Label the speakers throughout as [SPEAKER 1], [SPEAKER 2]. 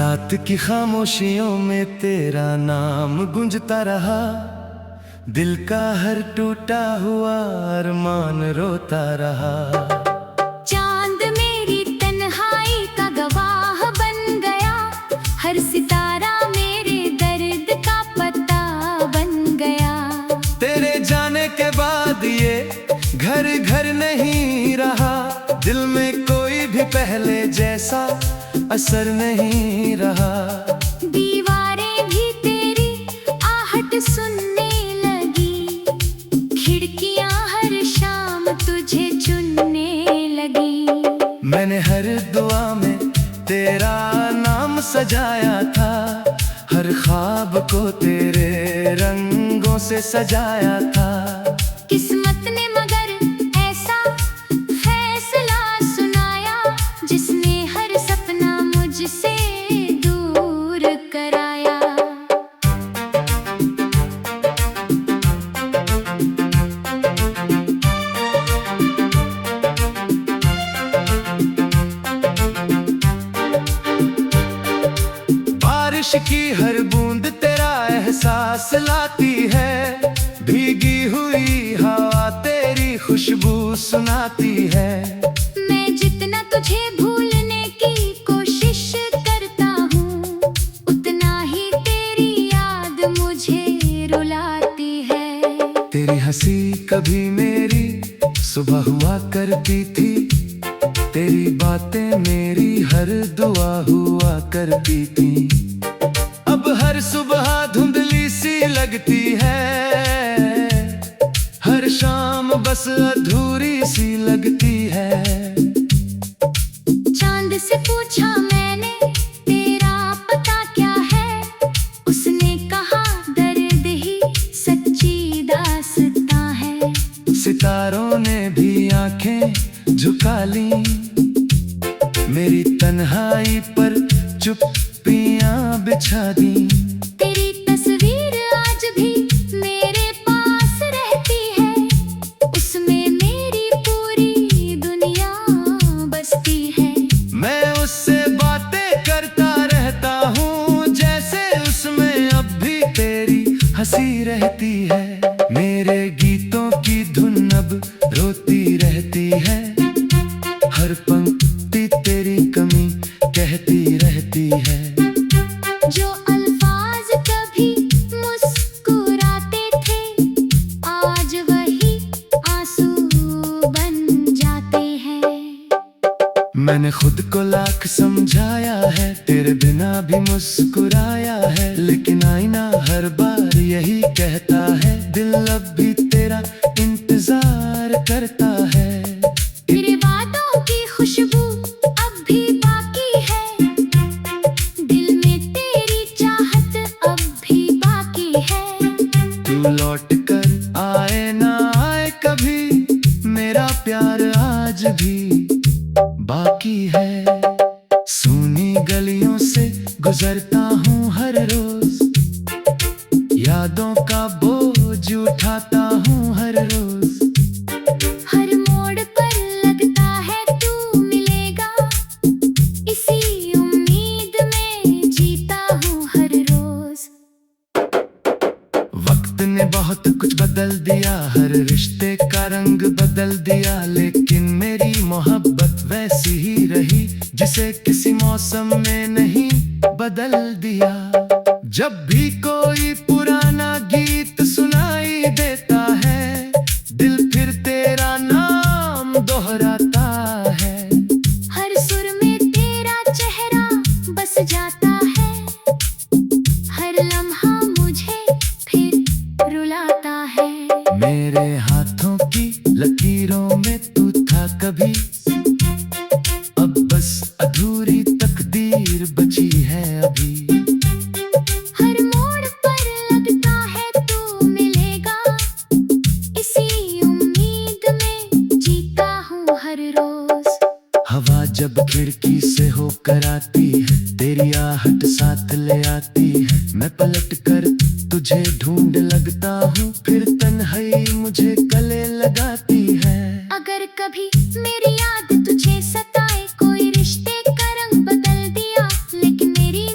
[SPEAKER 1] रात की खामोशियों में तेरा नाम गूंजता रहा, दिल का हर टूटा हुआ अरमान रोता रहा।
[SPEAKER 2] चांद मेरी तन्हाई का गवाह बन गया, हर सितारा मेरे दर्द का पता बन गया।
[SPEAKER 1] तेरे जाने के बाद ये घर घर नहीं रहा, दिल में कोई भी पहले जैसा असर नहीं रहा।
[SPEAKER 2] दीवारें भी तेरी आहट सुनने लगी, खिड़कियां हर शाम तुझे चुनने लगी।
[SPEAKER 1] मैंने हर दुआ में तेरा नाम सजाया था, हर ख्वाब को तेरे रंगों से सजाया था।
[SPEAKER 2] किस्मत ने मगर ऐसा फैसला सुनाया, जिसने हर सपना मुझसे दूर कराया।
[SPEAKER 1] बारिश की हर बूंद तेरा एहसास लाती है, भीगी हुई हवा तेरी खुशबू सुनाती है।
[SPEAKER 2] मैं जितना तुझे भूलने की कोशिश करता हूँ, उतना ही तेरी याद मुझे रुलाती है।
[SPEAKER 1] तेरी हंसी कभी मेरी सुबह हुआ करती थी, तेरी बातें मेरी हर दुआ हुआ करती थी। अब हर सुबह धुंधली सी लगती है, हर शाम बस अधूरी सी लगती है।
[SPEAKER 2] चांद से पूछा मैंने तेरा पता क्या है, उसने कहा दर्द ही सच्ची दास्तां है।
[SPEAKER 1] सितारों ने भी आंखें झुका ली, मेरी तन्हाई पर चुप्पियां बिछा दी।
[SPEAKER 2] तेरी तस्वीर आज भी मेरे पास रहती है, उसमें मेरी पूरी दुनिया बसती है।
[SPEAKER 1] मैं उससे बातें करता रहता हूँ, जैसे उसमें अब भी तेरी हंसी रहती है। मेरे गीतों की धुन अब रोती रहती है, हर पंक्ति तेरी कमी कहती रहती है।
[SPEAKER 2] जो अल्फाज कभी मुस्कुराते थे, आज वही आंसू बन जाते हैं।
[SPEAKER 1] मैंने खुद को लाख समझाया है, तेरे बिना भी मुस्कुराया है, लेकिन आईना हर बार यही कहता है, दिल अब भी तेरा इंतजार करता है।
[SPEAKER 2] तेरे वादों की खुशबू अब भी बाकी है, दिल में तेरी चाहत अब भी बाकी है।
[SPEAKER 1] तू लौट कर आए ना आए कभी, मेरा प्यार आज भी बाकी है। सूनी गलियों से गुजरता हूँ हर रोज, यादों का बोझ उठाता हूँ हर रोज।
[SPEAKER 2] हर मोड़ पर लगता है तू मिलेगा, इसी उम्मीद में जीता हूँ हर रोज।
[SPEAKER 1] वक्त ने बहुत कुछ बदल दिया, हर रिश्ते का रंग बदल दिया, लेकिन मेरी मोहब्बत वैसी ही रही, जिसे किसी मौसम में नहीं बदल दिया। जब भी कोई पुराना गीत सुनाई देता है, दिल फिर तेरा नाम दोहराता है।
[SPEAKER 2] हर सुर में तेरा चेहरा बस जाता है, हर लम्हा मुझे फिर रुलाता है।
[SPEAKER 1] मेरे हाथों की लकीरों में तू था कभी, अब बस अधूरी तकदीर बची है अभी।
[SPEAKER 2] हर मोड़ पर लगता है तू मिलेगा, इसी उम्मीद में जीता हूँ हर रोज।
[SPEAKER 1] हवा जब खिड़की से होकर आती है, तेरी आहट साथ ले आती है। मैं पलट कर तुझे ढूंढ लगता हूँ, फिर तन्हाई मुझे गले लगाती है।
[SPEAKER 2] अगर कभी मेरी याद तुझे सताए, कोई रिश्ते का रंग बदल दिया, लेकिन मेरी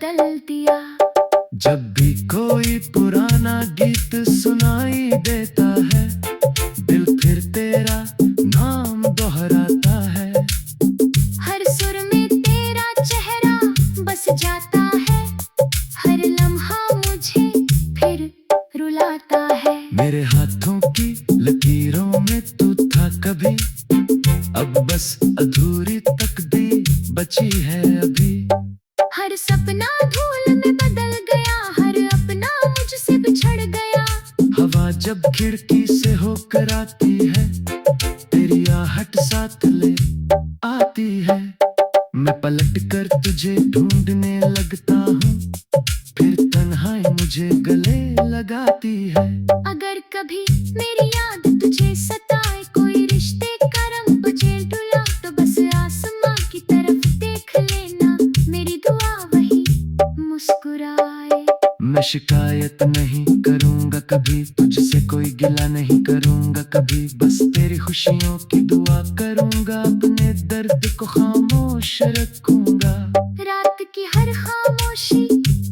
[SPEAKER 2] बदल दिया।
[SPEAKER 1] जब भी कोई पुराना गीत सुनाई देता है, दिल फिर तेरा नाम दोहराता है।
[SPEAKER 2] हर सुर में तेरा चेहरा बस जाता है, हर लम्हा मुझे फिर रुलाता है।
[SPEAKER 1] मेरे हाथों की लकीरों में तू था कभी, अब बस अधूरी तकदीर बची है अभी।
[SPEAKER 2] हर सपना धूल में बदल गया, हर अपना मुझसे बिछड़ गया।
[SPEAKER 1] हवा जब खिड़की से होकर आती है, तेरी आहट साथ ले आती है। मैं पलट कर तुझे ढूंढने लगता हूँ, फिर तन्हाई मुझे गले लगाती है।
[SPEAKER 2] अगर कभी मेरी याद तुझे सताए, कोई रिश्ते का रंग तुझे डुला, तो बस आसमां की तरफ देख लेना, मेरी दुआ वही मुस्कुराए।
[SPEAKER 1] मैं शिकायत नहीं करूँगा कभी, तुझसे कोई गिला नहीं करूँगा कभी। बस तेरी खुशियों की दुआ करूँगा, अपने दर्द को खामोश रखूँगा।
[SPEAKER 2] रात की हर खामोशी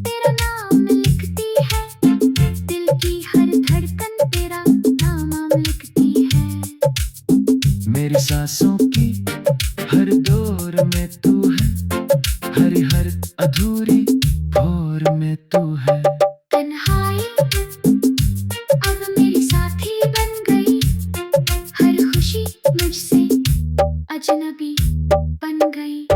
[SPEAKER 2] तेरा नाम लिखती है, दिल की हर धड़कन तेरा नाम लिखती है।
[SPEAKER 1] मेरी सांसों की हर दौर में तू है, हर अधूरी भोर में तू है।
[SPEAKER 2] तन्हाई अब मेरी साथी बन गई, हर खुशी मुझसे अजनबी बन गई।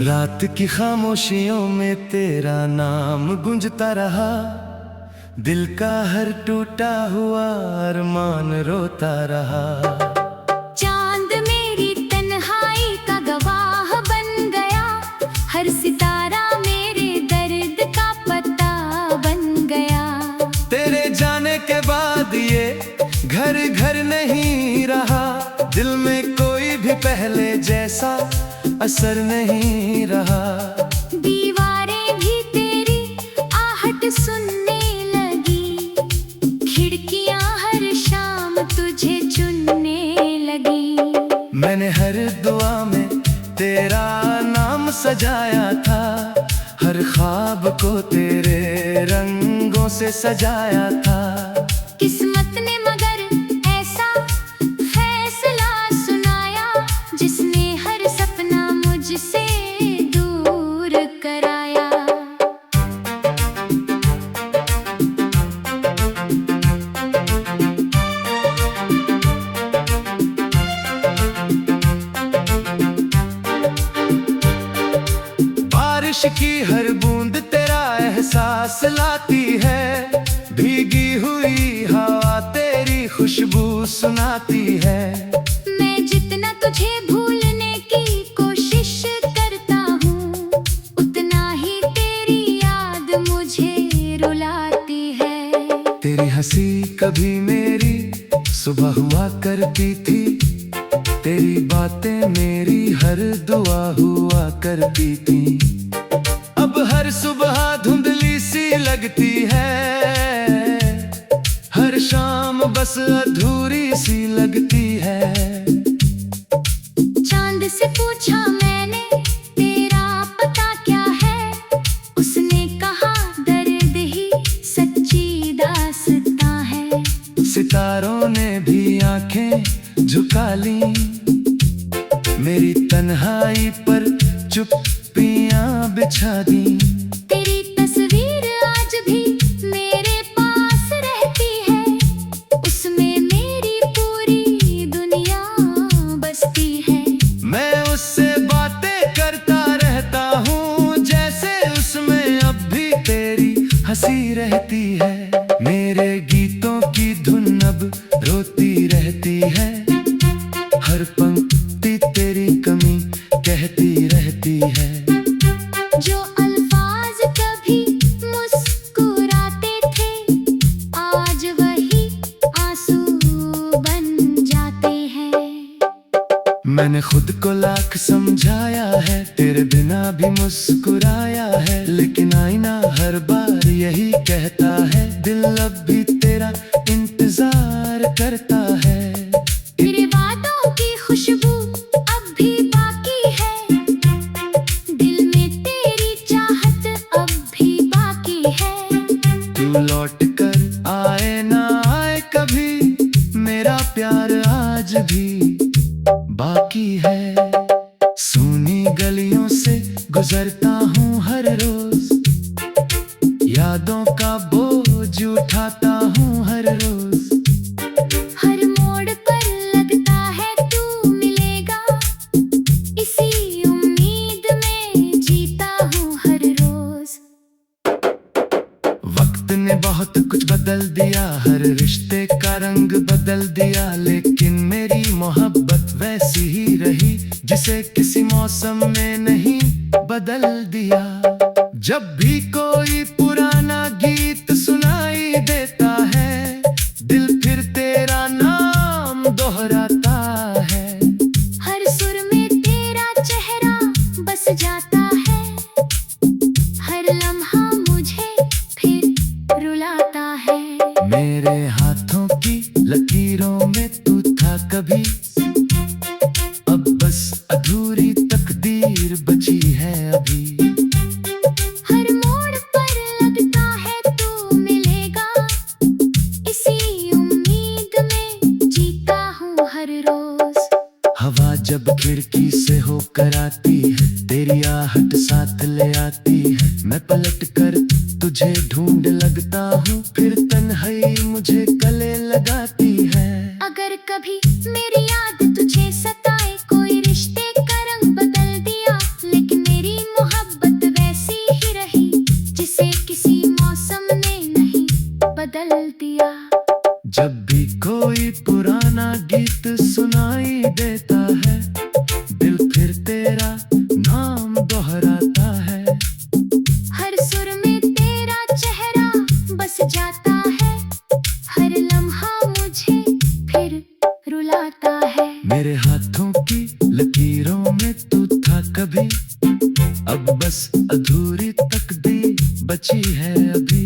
[SPEAKER 1] रात की खामोशियों में तेरा नाम गूंजता रहा, दिल का हर टूटा हुआ अरमान रोता रहा।
[SPEAKER 2] चांद मेरी तन्हाई का गवाह बन गया, हर सितारा मेरे दर्द का पता बन गया।
[SPEAKER 1] तेरे जाने के बाद ये घर घर नहीं रहा, दिल में कोई भी पहले जैसा असर नहीं रहा।
[SPEAKER 2] दीवारें भी तेरी आहट सुनने लगी, खिड़कियां हर शाम तुझे चुनने लगी।
[SPEAKER 1] मैंने हर दुआ में तेरा नाम सजाया था, हर ख्वाब को तेरे रंगों से सजाया था।
[SPEAKER 2] किस्मत ने मगर ऐसा फैसला सुनाया, जिसने हर सपना मुझसे दूर कराया।
[SPEAKER 1] बारिश की हर बूंद तेरा एहसास लाती है, भीगी हुई हवा तेरी खुशबू सुनाती है।
[SPEAKER 2] मैं जितना तुझे भूलने की कोशिश करता हूँ, उतना ही तेरी याद मुझे रुलाती है।
[SPEAKER 1] तेरी हंसी कभी मेरी सुबह हुआ करती थी, तेरी बातें मेरी हर दुआ हुआ करती थी। अब हर सुबह धुंधली सी लगती है, हर शाम बस अधूरी सी लगती है।
[SPEAKER 2] चांद से पूछा मैंने तेरा पता क्या है, उसने कहा दर्द ही सच्ची दास्तां है।
[SPEAKER 1] सितारों ने भी आंखें झुका ली, मेरी तन्हाई पर चुप्पियां बिछा दी।
[SPEAKER 2] तेरी तस्वीर आज भी मेरे पास रहती है, उसमें मेरी पूरी दुनिया बसती है।
[SPEAKER 1] मैं उससे बातें करता रहता हूँ, जैसे उसमें अब भी तेरी हंसी रहती है। मेरे गीतों की धुन अब रोती रहती है, हर पंक्ति तेरी कमी कहती रहती है।
[SPEAKER 2] जो अल्फाज
[SPEAKER 1] मैंने खुद को लाख समझाया है, तेरे बिना भी मुस्कुराया है, लेकिन आईना हर बार यही कहता है, दिल अब भी तेरा इंतजार करता है।
[SPEAKER 2] तेरे वादों की खुशबू अब भी बाकी है, दिल में तेरी चाहत अब भी बाकी है।
[SPEAKER 1] तू लौट कर आए ना आए कभी, मेरा प्यार आज भी बाकी है। सूनी गलियों से गुजरता हूँ हर रोज, यादों का बोझ उठाता हूँ हर रोज।
[SPEAKER 2] हर मोड़ पर लगता है तू मिलेगा, इसी उम्मीद में जीता हूँ हर रोज।
[SPEAKER 1] वक्त ने बहुत कुछ बदल दिया, हर रिश्ते का रंग बदल दिया, लेकिन मेरी मोहब्बत वैसी ही रही, जिसे किसी मौसम ने नहीं बदल दिया। जब भी कोई पुराना गीत सुनाई देता है, दिल फिर तेरा नाम दोहराता है।
[SPEAKER 2] हर सुर में तेरा चेहरा बस जाता है, हर लम्हा मुझे फिर रुलाता है।
[SPEAKER 1] मेरे हाथों की लकीरों में तू था कभी, अब बस अधूरी तकदीर बची है अभी।
[SPEAKER 2] हर मोड़ पर लगता है तू मिलेगा, इसी उम्मीद में जीता हूँ हर रोज।
[SPEAKER 1] हवा जब खिड़की से होकर आती है, तेरी आहट साथ ले आती है, मैं पलट कर तुझे ढूंढ लगता हूँ, फिर तन्हाई मुझे गले लगाती है।
[SPEAKER 2] अगर कभी मेरी याद तुझे सताए, कोई रिश्ते का रंग बदल दिया, लेकिन मेरी मोहब्बत वैसी ही रही, जिसे किसी मौसम ने नहीं बदल दिया।
[SPEAKER 1] जब भी कोई पुराना गीत सुनाई देता है, दिल फिर तेरा नाम दोहराता है।
[SPEAKER 2] हर सुर में तेरा चेहरा बस जाता है, हर लम्हा मुझे फिर रुलाता है।
[SPEAKER 1] मेरे हाथों की लकीरों में तू था कभी, अब बस अधूरी तकदीर बची है अभी।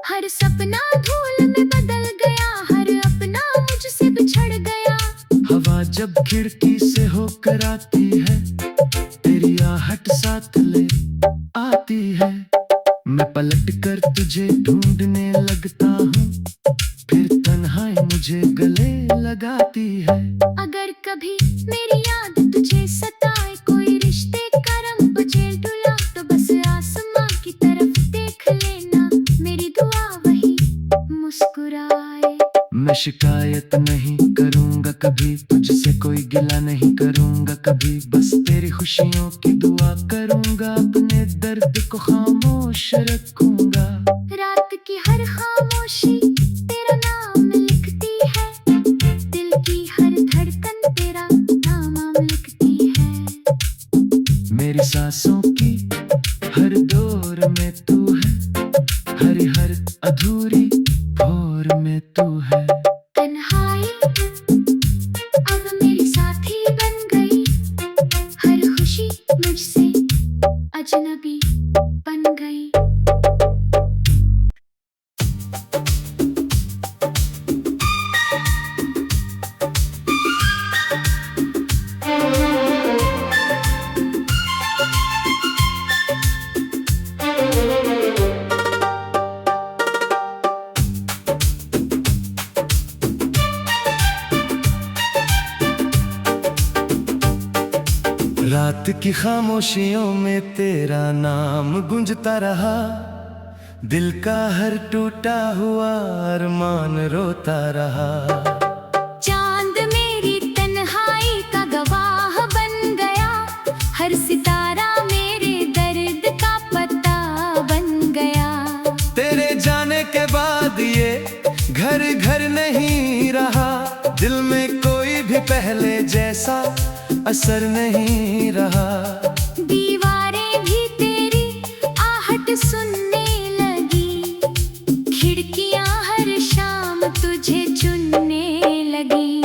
[SPEAKER 2] हर सपना धूल में बदल गया, हर अपना मुझसे बिछड़ गया।
[SPEAKER 1] हवा जब खिड़की से होकर आती है, तेरी आहट साथ ले आती है, मैं पलट कर तुझे ढूंढने लगता हूँ, फिर तन्हाई मुझे गले लगाती है।
[SPEAKER 2] अगर कभी मेरी याद तुझे सताए, कोई रिश्ते का रंग बचे डुला, तो बस आसमां की तरफ देख लेना, मेरी दुआ वही मुस्कुराए।
[SPEAKER 1] मैं शिकायत नहीं करूँगा कभी, तुझसे कोई गिला नहीं करूँगा कभी, बस तेरी खुशियों की दुआ करूँगा, अपने दर्द को खामोश रखूँगा।
[SPEAKER 2] रात की हर खामोशी तेरा नाम लिखती है, दिल की हर धड़कन तेरा नाम लिखती है।
[SPEAKER 1] मेरी सांसों की हर दौर में तू है, हर अधूरी भोर में तू है।
[SPEAKER 2] तन्हाई अब मेरी साथी बन गई, हर खुशी मुझसे अजनबी बन गई।
[SPEAKER 1] रात की खामोशियों में तेरा नाम गूंजता रहा, दिल का हर टूटा हुआ अरमान रोता रहा।
[SPEAKER 2] चांद मेरी तन्हाई का गवाह बन गया, हर सितारा मेरे दर्द का पता बन गया।
[SPEAKER 1] तेरे जाने के बाद ये घर घर नहीं रहा, दिल में कोई भी पहले जैसा असर नहीं रहा।
[SPEAKER 2] दीवारें भी तेरी आहट सुनने लगी, खिड़कियां हर शाम तुझे चुनने लगी।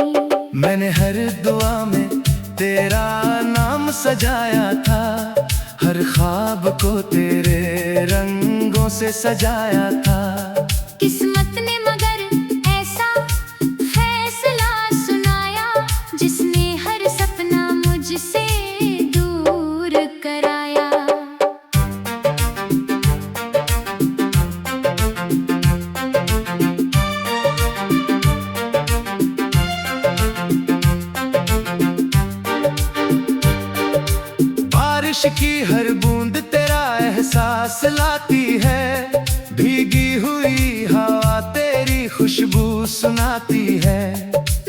[SPEAKER 1] मैंने हर दुआ में से सजाया था।
[SPEAKER 2] किस्मत ने मगर ऐसा फैसला सुनाया, जिसने हर सपना मुझसे दूर कराया।
[SPEAKER 1] बारिश की हर बूंद तेरा एहसास लाती है, भीगी हुई हवा तेरी खुशबू सुनाती है।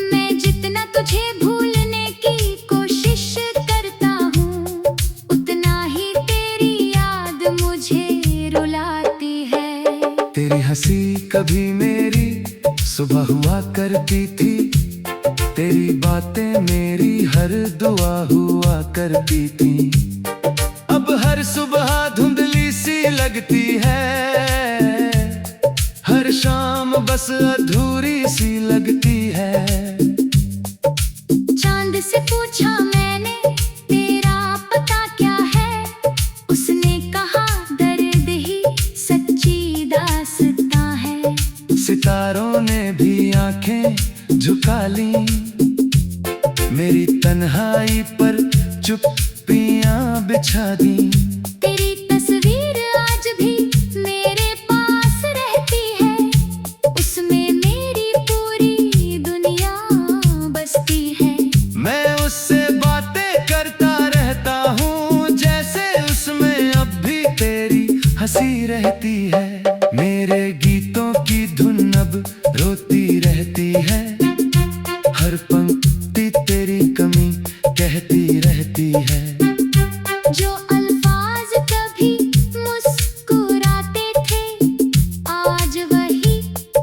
[SPEAKER 2] मैं जितना तुझे भूलने की कोशिश करता हूँ, उतना ही तेरी याद मुझे रुलाती है।
[SPEAKER 1] तेरी हंसी कभी मेरी सुबह हुआ करती थी, तेरी बातें मेरी हर दुआ हुआ करती थी। अब हर सुबह धुंधली सी लगती है, हर शाम बस अधूरी सी लगती है।
[SPEAKER 2] चांद से पूछा मैंने तेरा पता क्या है, उसने कहा दर्द ही सच्ची दास्तां है।
[SPEAKER 1] सितारों ने भी आंखें झुका ली, मेरी तन्हाई पर चुप्पियां बिछा दी।
[SPEAKER 2] तेरी तस्वीर आज भी मेरे पास रहती है, उसमें मेरी पूरी दुनिया बसती है।
[SPEAKER 1] मैं उससे बातें करता रहता हूँ, जैसे उसमें अब भी तेरी हंसी रहती है। मेरे गीतों की धुन अब रोती रहती है, हर पंक्ति तेरी कमी कहती रहती है।
[SPEAKER 2] जो अल्फाज कभी मुस्कुराते थे, आज वही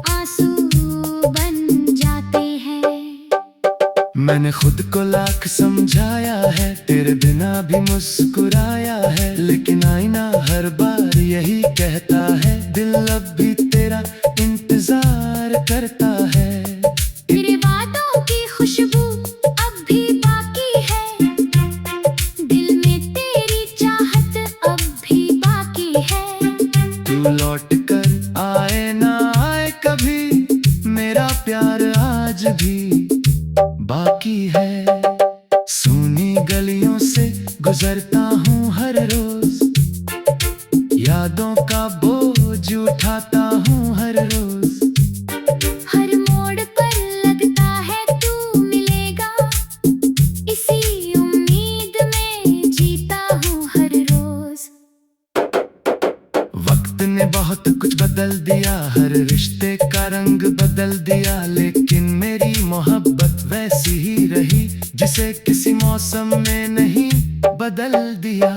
[SPEAKER 2] आंसू बन जाते हैं।
[SPEAKER 1] मैंने खुद को लाख समझाया है, तेरे बिना भी मुस्कुराया है, लेकिन आईना हर बार यही कहता है, दिल अब भी तेरा इंतजार करता है।
[SPEAKER 2] तेरे वादों की खुशबू अब भी बाकी है, दिल में तेरी चाहत अब भी बाकी है।
[SPEAKER 1] तू लौट कर आए ना आए कभी, मेरा प्यार आज भी बाकी है। सूनी गलियों से गुजरता हूँ हर रोज, यादों का बोझ उठाता हूँ हर रोज।
[SPEAKER 2] हर मोड़ पर लगता है तू मिलेगा, इसी उम्मीद में जीता हूँ हर रोज।
[SPEAKER 1] वक्त ने बहुत कुछ बदल दिया, हर रिश्ते का रंग बदल दिया, लेकिन मेरी मोहब्बत वैसी ही रही, जिसे किसी मौसम में नहीं बदल दिया।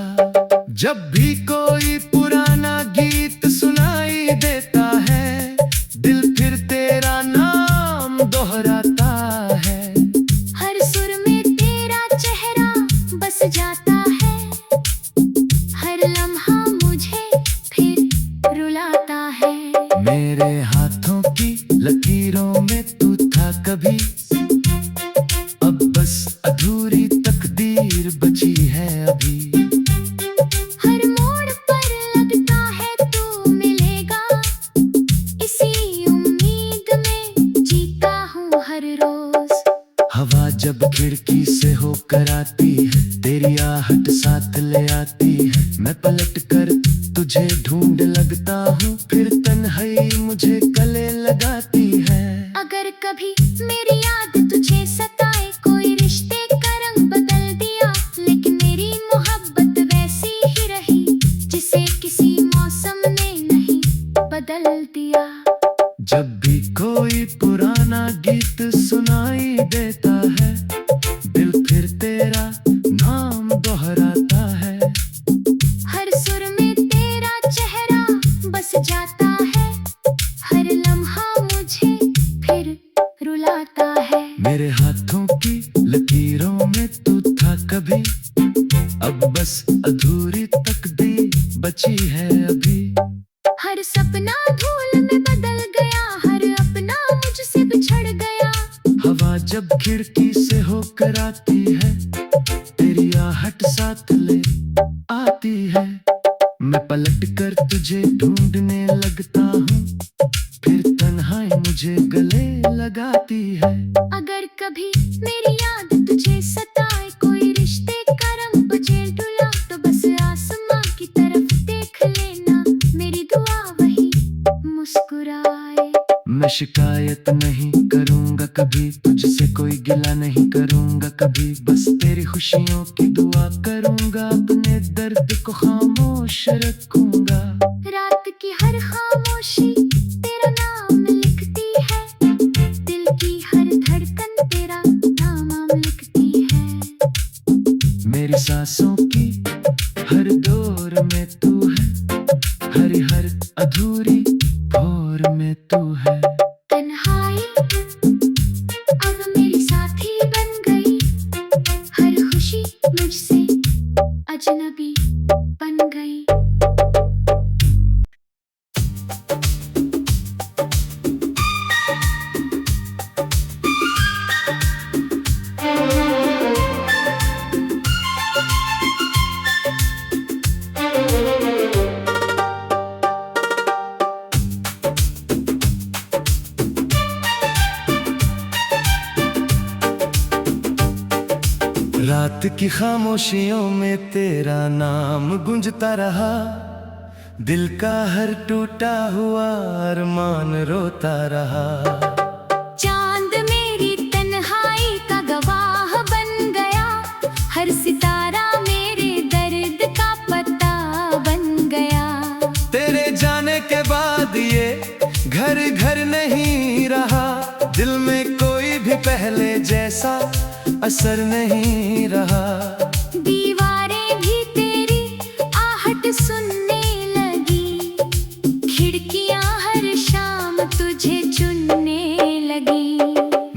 [SPEAKER 1] जब भी कोई पुराना गीत सुनाई देता है, दिल फिर तेरा नाम दोहराता है।
[SPEAKER 2] हर सुर में तेरा चेहरा बस जाता है, हर लम्हा मुझे फिर रुलाता है।
[SPEAKER 1] मेरे हाथों की लकीरों में तू था कभी, अब बस अधूरी तकदीर बची है अभी।
[SPEAKER 2] हर मोड़ पर लगता है तू मिलेगा, इसी उम्मीद में जीता हूँ हर रोज।
[SPEAKER 1] हवा जब खिड़की से होकर आती है, तेरी आहट साथ ले आती है। मैं पलट कर तुझे ढूंढ लगता हूँ, फिर तन्हाई मुझे गले लगाती है।
[SPEAKER 2] अगर कभी मेरी याद तुझे सताए, कोई रिश्ते का रंग बदल दिया, लेकिन मेरी मोहब्बत वैसी ही रही, जिसे किसी मौसम ने नहीं बदल दिया।
[SPEAKER 1] जब भी कोई पुराना गीत सुनाई देता है, दिल फिर तेरा नाम दोहराता है।
[SPEAKER 2] हर सुर में तेरा चेहरा बस जाता है, हर लम्हा मुझे फिर रुलाता है।
[SPEAKER 1] मेरे हाथों की लकीरों में तू था कभी, अब बस अधूरी तकदीर बची है अभी।
[SPEAKER 2] हर सपना धूल में बदल गया, हर अपना मुझसे बिछड़ गया।
[SPEAKER 1] हवा जब खिड़की से होकर आती है, तेरी आहट साथ ले आती है। मैं पलट कर तुझे ढूंढने
[SPEAKER 2] अगर कभी मेरी याद तुझे सताए, कोई रिश्ते का रंग बचे डुला, तो बस आसमां की तरफ देख लेना, मेरी दुआ वही मुस्कुराए।
[SPEAKER 1] मैं शिकायत नहीं करूंगा कभी, तुझसे कोई गिला नहीं करूंगा कभी, बस तेरी खुशियों की दुआ करूंगा, अपने दर्द को खामोश रखूंगा।
[SPEAKER 2] रात की हर खामोशी तेरा नाम लिखती है, दिल की हर धड़कन तेरा नाम लिखती है।
[SPEAKER 1] मेरी सांसों की हर दौर में तू है, हर अधूरी भोर में तू है।
[SPEAKER 2] तन्हाई अब मेरी साथी बन गई, हर खुशी मुझसे अजनबी बन गई।
[SPEAKER 1] रात की खामोशियों में तेरा नाम गूंजता रहा, दिल का हर टूटा हुआ अरमान रोता रहा।
[SPEAKER 2] चांद मेरी तन्हाई का गवाह बन गया, हर सितारा मेरे दर्द का पता बन गया।
[SPEAKER 1] तेरे जाने के बाद ये घर घर नहीं रहा, दिल में कोई भी पहले जैसा असर नहीं रहा।
[SPEAKER 2] दीवारें भी तेरी आहट सुनने लगी, खिड़कियां हर शाम तुझे चुनने लगी।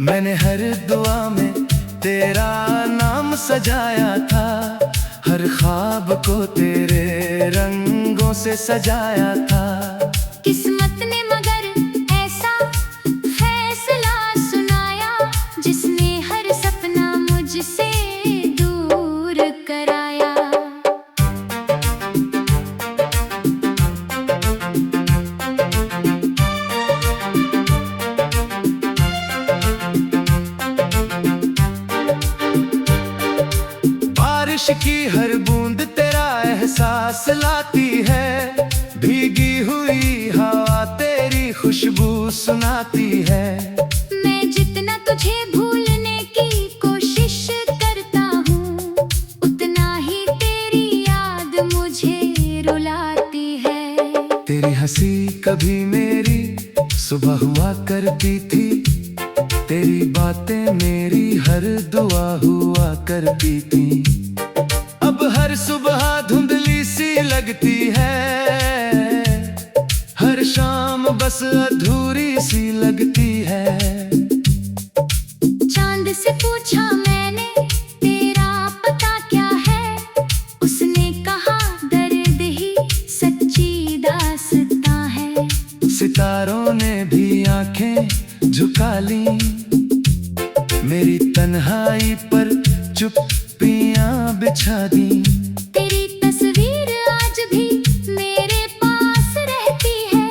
[SPEAKER 1] मैंने हर दुआ में तेरा नाम सजाया था, हर ख्वाब को तेरे रंगों से सजाया था।
[SPEAKER 2] किस्मत ने मगर ऐसा फैसला सुनाया, जिसने हर सपना मुझसे दूर कराया।
[SPEAKER 1] बारिश की हर बूंद तेरा एहसास लाती है, भीगी हुई हवा तेरी खुशबू सुनाती है।
[SPEAKER 2] मैं जितना तुझे भूलने की कोशिश करता हूँ, उतना ही तेरी याद मुझे रुलाती है।
[SPEAKER 1] तेरी हंसी कभी मेरी सुबह हुआ करती थी, तेरी बातें मेरी हर दुआ हुआ करती थी। अब हर सुबह धुंधली सी लगती है, हर शाम बस अधूरी सी लगती है।
[SPEAKER 2] चांद से पूछा मैंने तेरा पता क्या है, उसने कहा दर्द ही सच्ची दास्तां है।
[SPEAKER 1] सितारों ने भी आंखें झुका ली, मेरी तन्हाई पर चुप्पियां बिछा दी।
[SPEAKER 2] तेरी तस्वीर आज भी मेरे पास रहती है,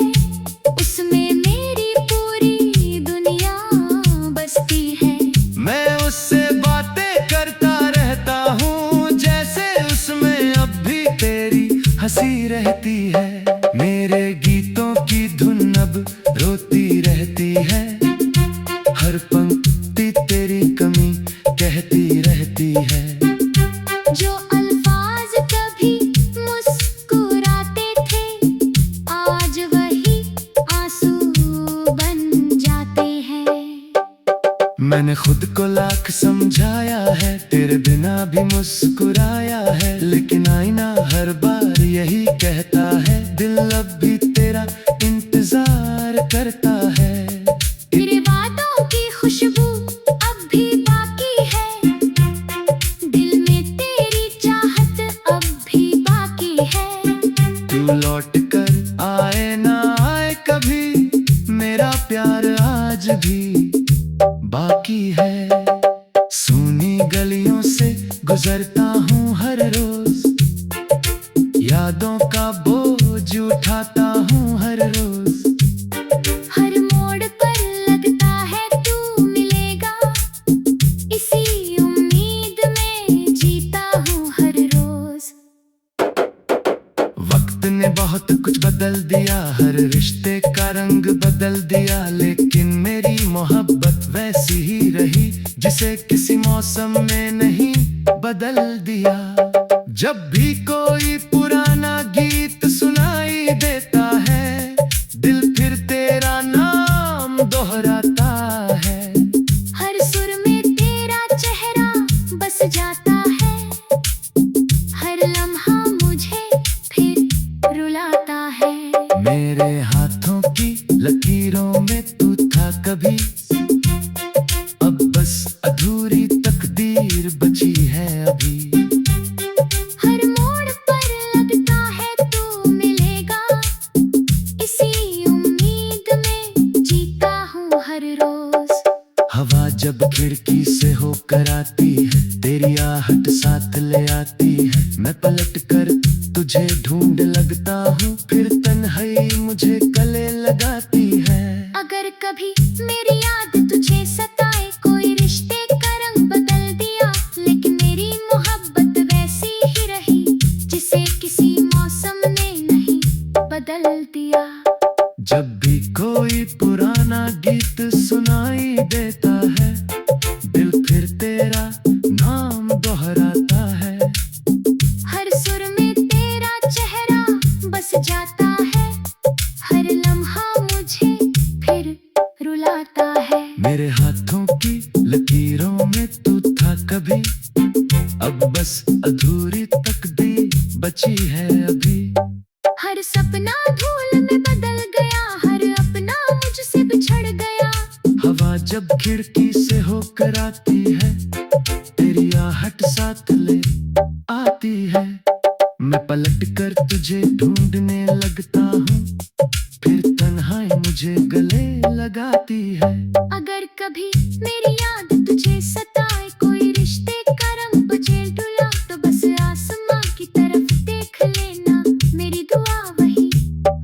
[SPEAKER 2] उसमें मेरी पूरी दुनिया बसती है।
[SPEAKER 1] मैं उससे बातें करता रहता हूँ, जैसे उसमें अब भी तेरी हंसी रहती है। मेरे गीतों की धुन अब रोती रहती है, हर पंक्ति तेरी कमी कहती रहती है।
[SPEAKER 2] जो अल्फाज कभी मुस्कुराते थे, आज वही आंसू बन जाते हैं।
[SPEAKER 1] मैंने खुद को लाख समझाया है, तेरे बिना भी मुस्कुराया है, लेकिन आईना हर बार यही कहता है, दिल अब भी तेरा इंतजार करता है।
[SPEAKER 2] तेरे वादों की खुशबू अब भी बाकी है, दिल में तेरी चाहत अब भी बाकी है।
[SPEAKER 1] तू लौट कर आए ना आए कभी, मेरा प्यार आज भी बाकी है। सूनी गलियों से गुजरता हूँ हर रोज, यादों का बोझ उठाता हूँ हर रोज।
[SPEAKER 2] हर मोड़ पर लगता है तू मिलेगा
[SPEAKER 1] बहुत कुछ बदल दिया, हर रिश्ते का रंग बदल दिया, लेकिन मेरी मोहब्बत वैसी ही रही जिसे किसी मौसम में नहीं बदल दिया। जब भी कोई पुराना गीत सुनाई देता है, दिल फिर तेरा नाम दोहराता है।
[SPEAKER 2] हर सुर में तेरा चेहरा बस जाता है, हर लम्हा मुझे फिर रुलाता है।
[SPEAKER 1] मेरे हाथों की लकीरों में तू था कभी, अब बस अधूरी तकदीर बची है अभी।
[SPEAKER 2] हर मोड़ पर लगता है तू मिलेगा, इसी उम्मीद में जीता हूँ हर रोज।
[SPEAKER 1] हवा जब खिड़की से होकर आती है, तेरी आहट साथ ले आती है। मैं पलट कर तुझे ढूंढ लगता हूँ, फिर तन्हाई मुझे गले लगाती है।
[SPEAKER 2] अगर कभी मेरी याद तुझे सताए, कोई रिश्ते का रंग बदल दिया, लेकिन मेरी मोहब्बत वैसी ही रही जिसे किसी मौसम ने नहीं बदल दिया।
[SPEAKER 1] जब भी कोई पुराना गीत सुनाई देता है, दिल फिर तेरा नाम दोहराता है।
[SPEAKER 2] हर सुर में तेरा चेहरा बस जाता है, हर लम्हा मुझे फिर रुलाता है।
[SPEAKER 1] मेरे हाथों की लकीरों में तू था कभी, अब बस अधूरी तकदीर बची है अभी।
[SPEAKER 2] हर सपना धूल में बदल गया, हर अपना मुझसे बिछड़ गया।
[SPEAKER 1] हवा जब खिड़की से होकर आती है, तेरी आहट साथ ले आती है। मैं पलट कर तुझे ढूंढने लगता हूँ, फिर तन्हाई मुझे गले लगाती है।
[SPEAKER 2] अगर कभी मेरी याद तुझे सताए, कोई रिश्ते का रंग बचे डुला, तो बस आसमां की तरफ देख लेना, मेरी दुआ वही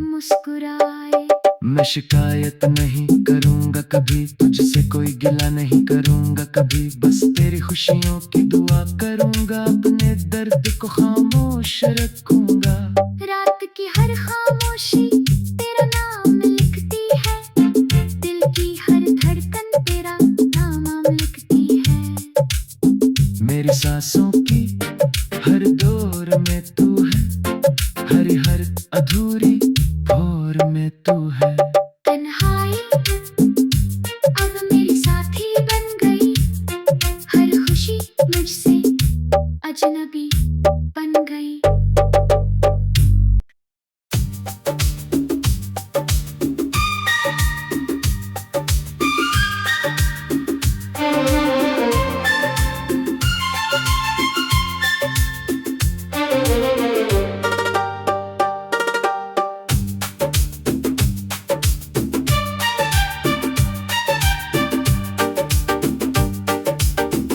[SPEAKER 2] मुस्कुराए।
[SPEAKER 1] मैं शिकायत नहीं करूँगा कभी, तुझसे कोई गिला नहीं करूँगा कभी, बस तेरी खुशियों की दुआ करूँगा, अपने दर्द को खामोश रखूँगा।
[SPEAKER 2] रात की हर खामोशी तेरा नाम लिखती है, दिल की हर धड़कन तेरा नाम लिखती है।
[SPEAKER 1] मेरी सांसों की हर दौर में तू है, हर अधूरी भोर में तू है।
[SPEAKER 2] तन्हाई अब मेरी साथी बन गई, हर खुशी मुझसे अजनबी बन गई।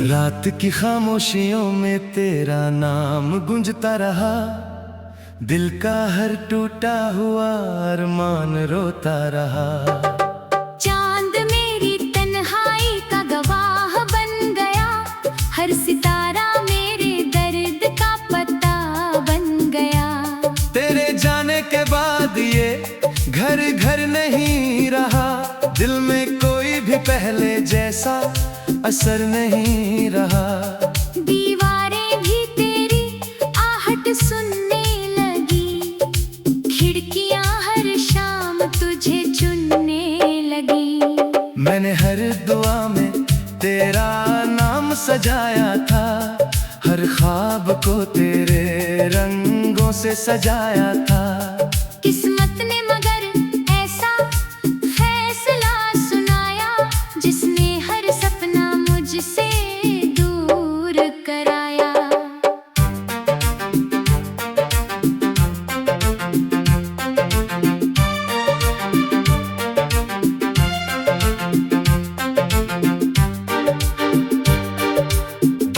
[SPEAKER 1] रात की खामोशियों में तेरा नाम गूंजता रहा, दिल का हर टूटा हुआ अरमान रोता रहा।
[SPEAKER 2] चांद मेरी तन्हाई का गवाह बन गया, हर सितारा मेरे दर्द का पता बन गया।
[SPEAKER 1] तेरे जाने के बाद ये घर घर नहीं रहा, दिल में कोई भी पहले जैसा असर नहीं रहा।
[SPEAKER 2] दीवारें भी तेरी आहट सुनने लगी, खिड़कियां हर शाम तुझे चुनने लगी।
[SPEAKER 1] मैंने हर दुआ में तेरा नाम सजाया था, हर ख्वाब को तेरे रंगों से सजाया था।
[SPEAKER 2] किस्मत ने मगर ऐसा फैसला सुनाया, जिसने हर सपना मुझसे दूर कराया।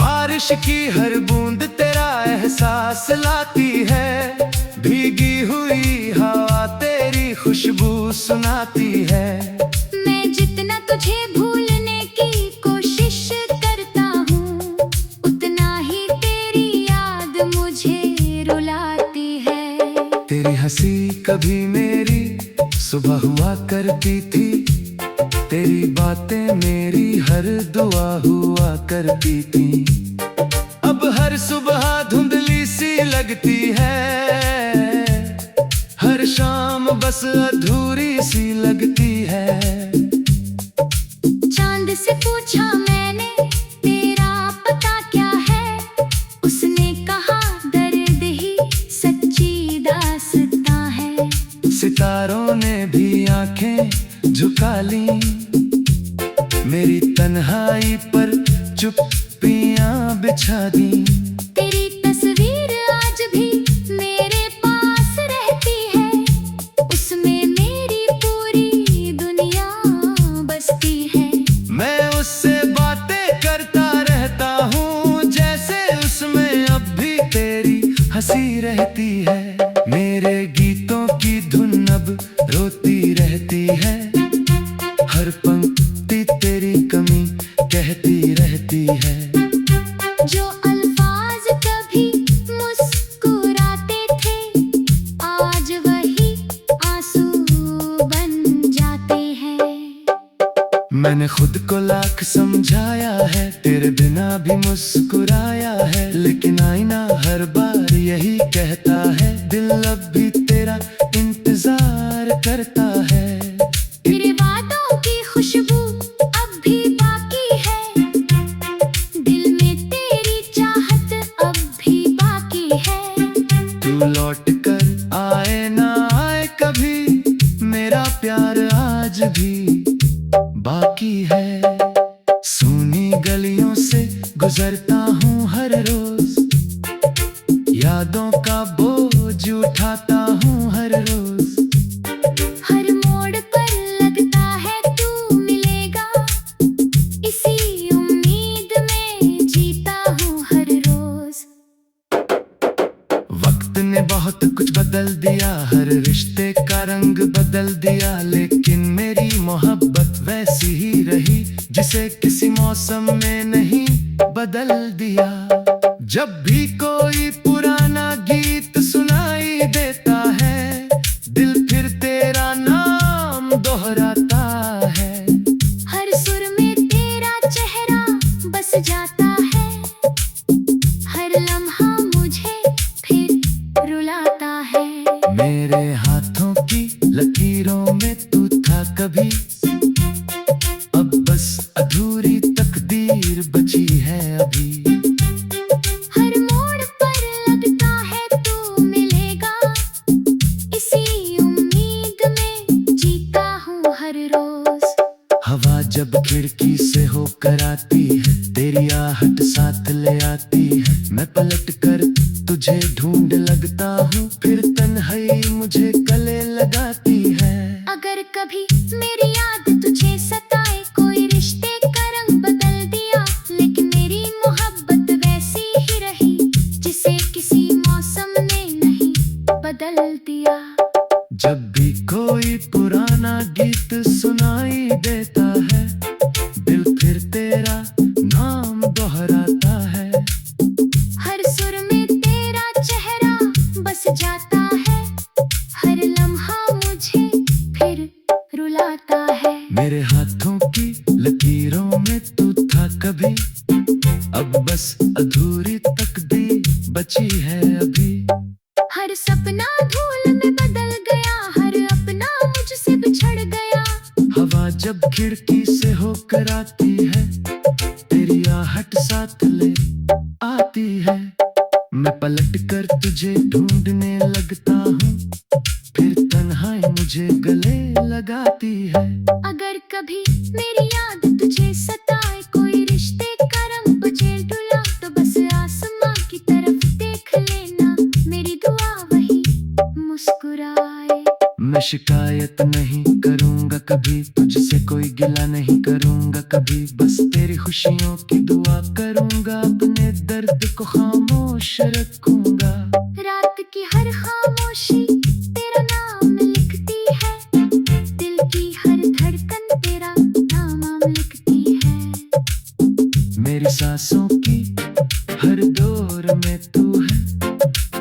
[SPEAKER 1] बारिश की हर बूंद तेरा एहसास लाती है, भीगी हुई हवा तेरी खुशबू सुनाती है।
[SPEAKER 2] मैं जितना तुझे भूलने की कोशिश करता हूँ, उतना ही तेरी याद मुझे रुलाती है।
[SPEAKER 1] तेरी हंसी कभी मेरी सुबह हुआ करती थी, तेरी बातें मेरी हर दुआ हुआ करती थी। अब हर सुबह धुंधली सी लगती है, हर शाम बस अधूरी सी लगती है।
[SPEAKER 2] चांद से पूछा मैंने तेरा पता क्या है, उसने कहा दर्द ही सच्ची दास्तां है।
[SPEAKER 1] सितारों ने भी आंखें झुका ली, मेरी तन्हाई पर चुप्पियां बिछा दी।
[SPEAKER 2] तेरी तस्वीर आज भी मेरे पास रहती है, उसमें मेरी पूरी दुनिया बसती है।
[SPEAKER 1] मैं उससे बातें करता रहता हूँ, जैसे उसमें अब भी तेरी हंसी रहती है। मेरे गीतों की धुन अब रोती रहती है, हर पंक्ति तेरी कमी कहती रहती है।
[SPEAKER 2] जो अल्फाज कभी मुस्कुराते थे, आज वही आंसू बन जाते हैं।
[SPEAKER 1] मैंने खुद को लाख समझाया है, तेरे बिना भी मुस्कुराया है, लेकिन आईना हर बार यही कहता है, दिल अब भी तेरा इंतजार करता है।
[SPEAKER 2] तेरे वादों की खुशबू अब भी बाकी है, दिल में तेरी चाहत अब भी बाकी है।
[SPEAKER 1] तू लौट कर आए ना आए कभी, मेरा प्यार आज भी बाकी है। सूनी गलियों से गुजरता हूँ हर रोज, यादों का बोझ उठाता हूँ हर रोज।
[SPEAKER 2] हर मोड़ पर लगता है तू मिलेगा, इसी उम्मीद में जीता हूँ हर रोज।
[SPEAKER 1] वक्त ने बहुत कुछ बदल दिया, हर रिश्ते का रंग बदल दिया, लेकिन मेरी मोहब्बत वैसी ही रही, जिसे किसी मौसम में नहीं बदल दिया। जब भी कोई पुराना गीत सुनाई देता है, दिल फिर तेरा नाम दोहराता है।
[SPEAKER 2] हर सुर में तेरा चेहरा बस जाता है, हर लम्हा मुझे फिर रुलाता है।
[SPEAKER 1] मेरे हाथों की लकीरों में तू था कभी, अब बस अधूरी तकदीर बची है अभी।
[SPEAKER 2] हर मोड़ पर लगता है तू मिलेगा, इसी उम्मीद में जीता हूँ हर रोज।
[SPEAKER 1] हवा जब खिड़की से होकर आती है, तेरी आहट साथ ले आती है, मैं पलट कर तुझे ढूंढ लगता हूँ, फिर तन्हाई मुझे गले लगाती है।
[SPEAKER 2] अगर कभी मेरी याद तुझे सताए, कोई रिश्ते का रंग बदल दिया, लेकिन मेरी मोहब्बत वैसी ही रही, जिसे किसी मौसम ने नहीं बदल दिया।
[SPEAKER 1] जब भी कोई पुराना गीत सुनाई देता है, दिल फिर तेरा नाम दोहराता है।
[SPEAKER 2] हर सुर में तेरा चेहरा बस जाता है, हर लम्हा मुझे फिर रुलाता है।
[SPEAKER 1] मेरे हाथों की लकीरों में तू था कभी, अब बस अधूरी तकदीर बची है अभी।
[SPEAKER 2] हर सपना धूल में बदल गया, हर अपना मुझसे बिछड़ गया।
[SPEAKER 1] हवा जब खिड़की से होकर आती है, तेरी आहट साथ ले आती है, मैं पलट कर तुझे ढूंढने लगता हूँ, फिर तन्हाई मुझे गले लगाती है।
[SPEAKER 2] अगर कभी मेरी याद तुझे सताए, कोई रिश्ते का रंग बचे डुला, तो बस आसमां की तरफ देख लेना, मेरी दुआ वही मुस्कुराए।
[SPEAKER 1] मैं शिकायत नहीं करूँगा कभी, तुझसे कोई गिला नहीं करूँगा कभी, बस तेरी खुशियों की दुआ करूँगा, अपने दर्द को खामोश रखूँगा।
[SPEAKER 2] रात की हर खामोशी तेरा नाम लिखती है, दिल की हर धड़कन तेरा नाम लिखती है।
[SPEAKER 1] मेरी सांसों की हर दौर में तू है,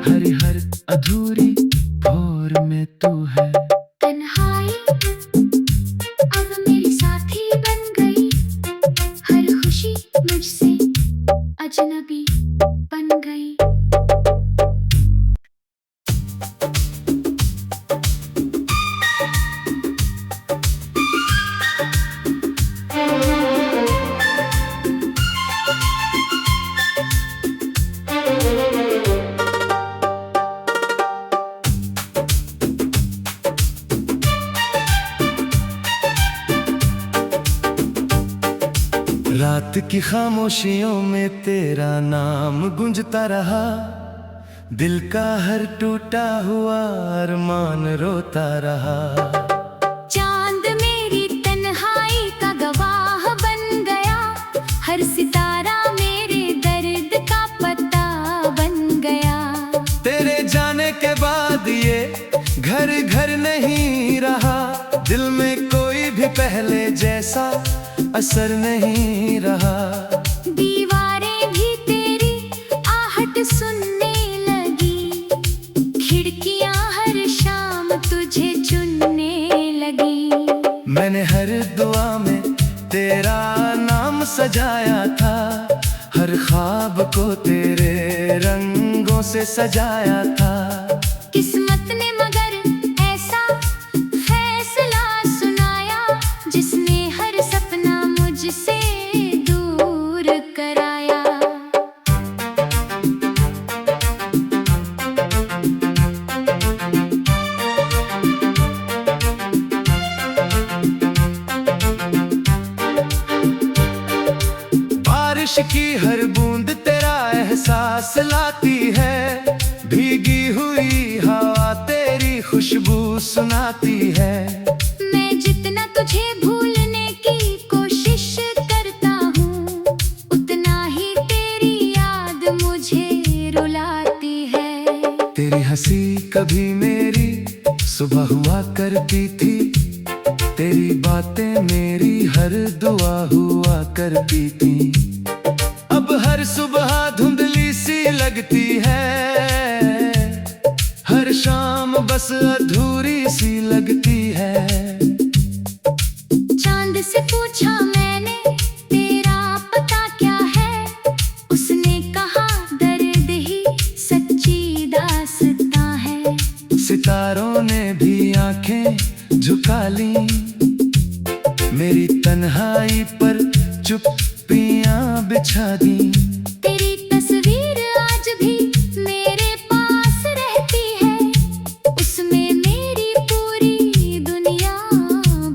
[SPEAKER 1] हर अधूरी भोर उम्र में तू है।
[SPEAKER 2] तन्हाई अब मेरी साथी बन गई, हर खुशी मुझसे अजनबी बन गई।
[SPEAKER 1] रात की खामोशियों में तेरा नाम गूंजता रहा, दिल का हर टूटा हुआ अरमान रोता रहा।
[SPEAKER 2] चांद मेरी तन्हाई का गवाह बन गया, हर सितारा मेरे दर्द का पता बन गया।
[SPEAKER 1] तेरे जाने के बाद ये घर घर नहीं रहा, दिल में कोई भी पहले जैसा असर नहीं रहा।
[SPEAKER 2] दीवारें भी तेरी आहट सुनने लगी, खिड़कियां हर शाम तुझे चुनने लगी।
[SPEAKER 1] मैंने हर दुआ में तेरा नाम सजाया था, हर ख्वाब को तेरे रंगों से सजाया था।
[SPEAKER 2] किस्मत ने मगर ऐसा फैसला सुनाया, जिसने हर सपना मुझसे दूर कराया।
[SPEAKER 1] बारिश की हर बूंद तेरा एहसास लाती है, भीगी हुई हवा तेरी खुशबू सुनाती है।
[SPEAKER 2] मैं जितना तुझे भूलने की कोशिश करता हूँ, उतना ही तेरी याद मुझे रुलाती है।
[SPEAKER 1] तेरी हंसी कभी मेरी सुबह हुआ करती थी, तेरी बातें मेरी हर दुआ हुआ करती थी। अब हर सुबह धुंधली सी लगती है, हर शाम बस अधूरी सी लगती है।
[SPEAKER 2] चांद से पूछा मैंने तेरा पता क्या है, उसने कहा दर्द ही सच्ची दास्तां है।
[SPEAKER 1] सितारों ने भी आंखें झुका ली, मेरी तन्हाई पर चुप्पियां बिछा दी।
[SPEAKER 2] तेरी तस्वीर आज भी मेरे पास रहती है, उसमें मेरी पूरी दुनिया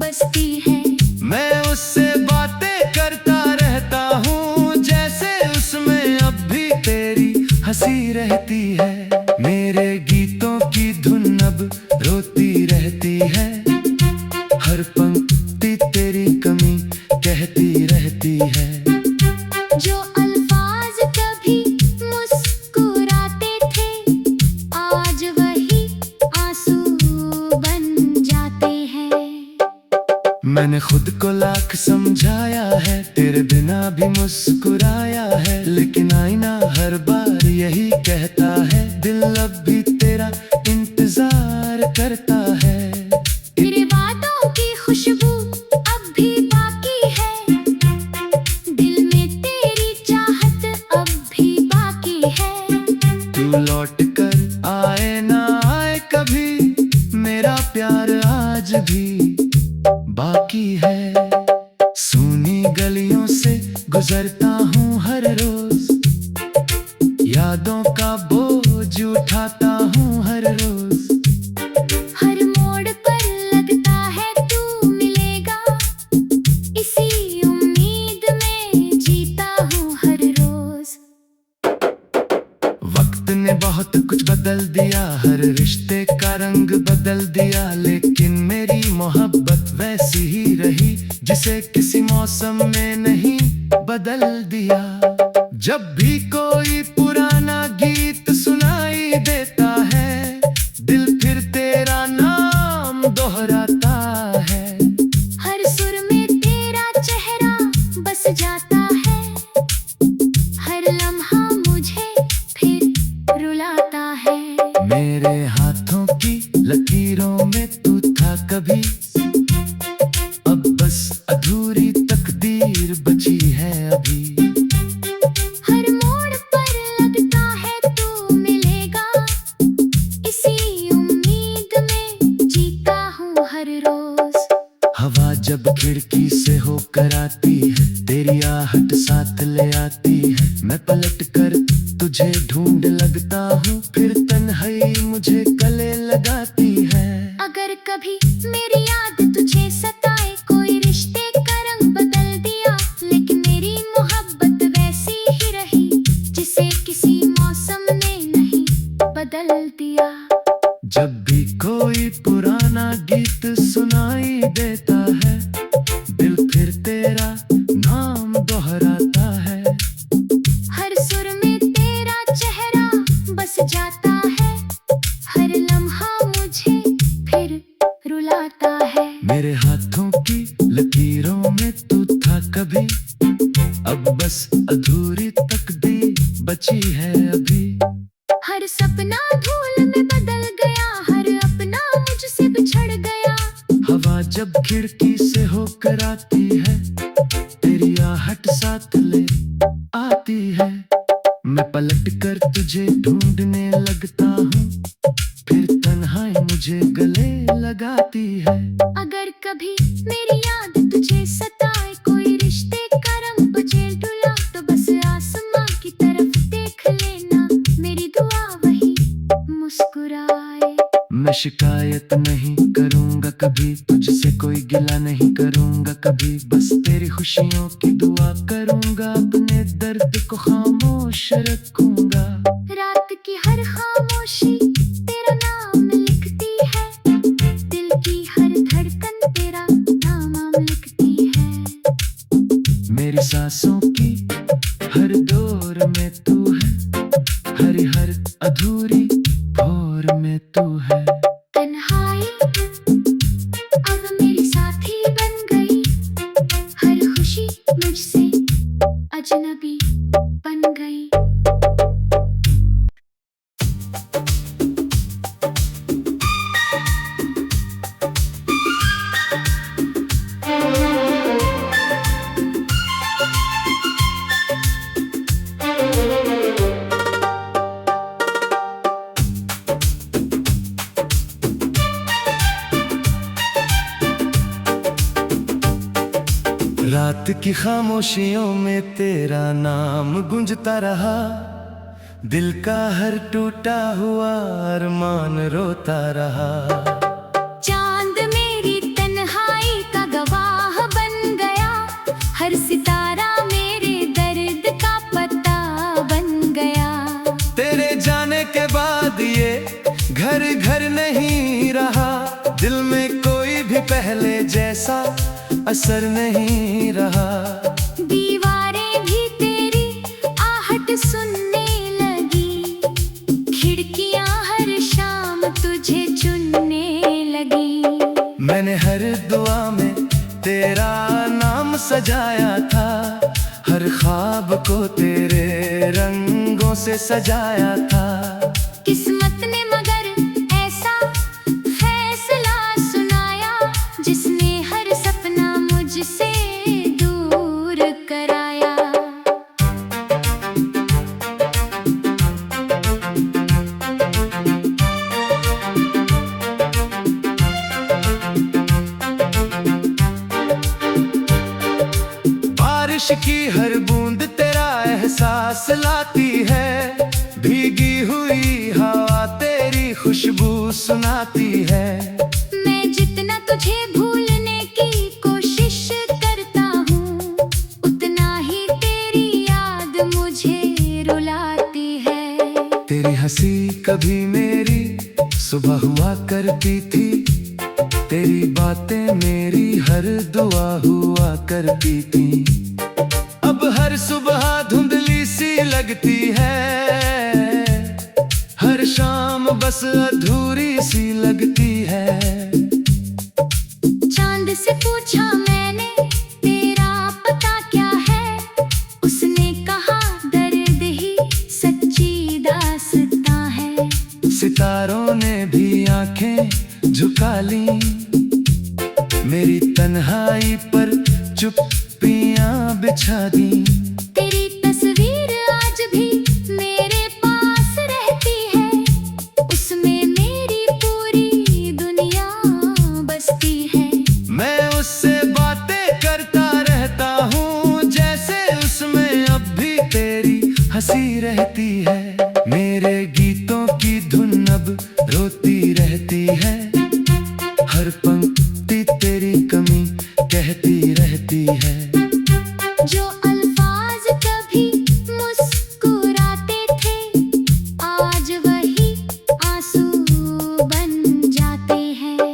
[SPEAKER 2] बसती है।
[SPEAKER 1] मैं उससे बातें करता रहता हूँ, जैसे उसमें अब भी तेरी हंसी रहती है। मेरे गीतों की धुन अब रोती रहती है, हर पंक्ति तेरी कमी कहती रहती है।
[SPEAKER 2] जो अल्फाज कभी मुस्कुराते थे, आज वही आंसू बन जाते हैं।
[SPEAKER 1] मैंने खुद को लाख समझाया है, तेरे बिना भी मुस्कुराया है, लेकिन आईना हर बार यही कहता है, दिल अब भी तेरा इंतजार करता है।
[SPEAKER 2] तेरे वादों की खुशबू अब भी बाकी है, दिल में तेरी चाहत अब भी बाकी है।
[SPEAKER 1] तू लौट कर आए ना आए कभी, मेरा प्यार आज भी बाकी है। सूनी गलियों से गुजरता हूँ हर रोज, यादों का बोझ उठाता हूँ हर रोज।
[SPEAKER 2] हर मोड़ पर लगता है तू मिलेगा, इसी उम्मीद में जीता हूँ हर रोज।
[SPEAKER 1] वक्त ने बहुत कुछ बदल दिया, हर रिश्ते का रंग बदल दिया, लेकिन मेरी मोहब्बत वैसी ही रही, जिसे किसी मौसम में नहीं बदल दिया। जब भी कोई पुराना गीत सुनाई देता है, दिल फिर तेरा नाम दोहराता है।
[SPEAKER 2] हर सुर में तेरा चेहरा बस जाता है, हर लम्हा मुझे फिर रुलाता है।
[SPEAKER 1] मेरे हाथों की लकीर आहट साथ ले आती है। मैं पलट कर तुझे ढूंढ लगता हूँ, फिर तन्हाई मुझे गले लगाती है।
[SPEAKER 2] अगर कभी मेरी याद तुझे सताए, कोई रिश्ते का रंग बदल दिया, लेकिन मेरी मोहब्बत वैसी ही रही जिसे किसी मौसम ने नहीं बदल दिया।
[SPEAKER 1] जब भी कोई पुराना गीत सुनाई देता है, दिल फिर तेरा नाम दोहराता है।
[SPEAKER 2] हर सुर में तेरा चेहरा बस जाता है, हर लम्हा मुझे फिर रुलाता है।
[SPEAKER 1] मेरे हाथों की लकीरों में तू था कभी, अब बस अधूरी तकदीर बची है अभी।
[SPEAKER 2] हर सपना धूल में बदल गया, हर अपना मुझसे बिछड़ गया।
[SPEAKER 1] हवा जब खिड़की से होकर आती है, तेरी आहट साथ ले आती है। मैं पलट कर तुझे ढूंढने लगता हूँ, फिर तन्हाई मुझे गले लगाती है।
[SPEAKER 2] अगर कभी मेरी याद तुझे सताए, कोई रिश्ते का रंग बजे डुला, तो बस आसमां की तरफ देख लेना, मेरी दुआ वही मुस्कुराए।
[SPEAKER 1] मैं शिकायत नहीं करूँगा कभी, तुझसे कोई गिला नहीं करूँगा कभी, बस तेरी खुशियों की दुआ करूँगा, अपने दर्द को खामोश रखूँगा।
[SPEAKER 2] रात की हर खामोशी तेरा नाम लिखती है, दिल की हर धड़कन तेरा नाम लिखती है।
[SPEAKER 1] मेरी सांसों की हर दौर में तू है, हर अधूरी भोर में तू है।
[SPEAKER 2] तन्हाई अब मेरी साथी बन गई, हर खुशी मुझसे अजनबी बन गई।
[SPEAKER 1] रात की खामोशियों में तेरा नाम गूंजता रहा, दिल का हर टूटा हुआ अरमान रोता रहा।
[SPEAKER 2] चांद मेरी तन्हाई का गवाह बन गया, हर सितारा मेरे दर्द का पता बन गया।
[SPEAKER 1] तेरे जाने के बाद ये घर घर नहीं रहा, दिल में कोई भी पहले जैसा असर नहीं रहा।
[SPEAKER 2] दीवारें भी तेरी आहट सुनने लगी, खिड़कियां हर शाम तुझे चुनने लगी।
[SPEAKER 1] मैंने हर दुआ में तेरा नाम सजाया था, हर ख्वाब को तेरे रंगों से सजाया था।
[SPEAKER 2] किस्मत ने मगर ऐसा फैसला सुनाया, जिसने हर सपना मुझसे दूर कराया।
[SPEAKER 1] बारिश की हर बूंद तेरा एहसास लाती है, भीगी हुई हवा तेरी खुशबू सुनाती है।
[SPEAKER 2] मैं जितना तुझे भूलने की कोशिश करता हूँ, उतना ही तेरी याद मुझे रुलाती है।
[SPEAKER 1] तेरी हंसी कभी मेरी सुबह हुआ करती थी, तेरी बातें मेरी हर दुआ हुआ करती थी। अब हर सुबह धुंधली सी लगती है, हर शाम बस अधूरी सी लगती है।
[SPEAKER 2] चांद से पूछा मैंने तेरा पता क्या है, उसने कहा दर्द ही सच्ची दास्तां है।
[SPEAKER 1] सितारों ने भी आंखें झुका ली, मेरी तन्हाई पर चुप्पियां बिछा दी।
[SPEAKER 2] तेरी तस्वीर आज भी मेरे पास रहती है, उसमें मेरी पूरी दुनिया बसती है।
[SPEAKER 1] मैं उससे बातें करता रहता हूँ, जैसे हंसी रहती है। मेरे गीतों की धुन अब रोती रहती है। हर पंक्ति तेरी कमी कहती रहती है।
[SPEAKER 2] जो अल्फाज कभी मुस्कुराते थे, आज वही आंसू बन जाते हैं।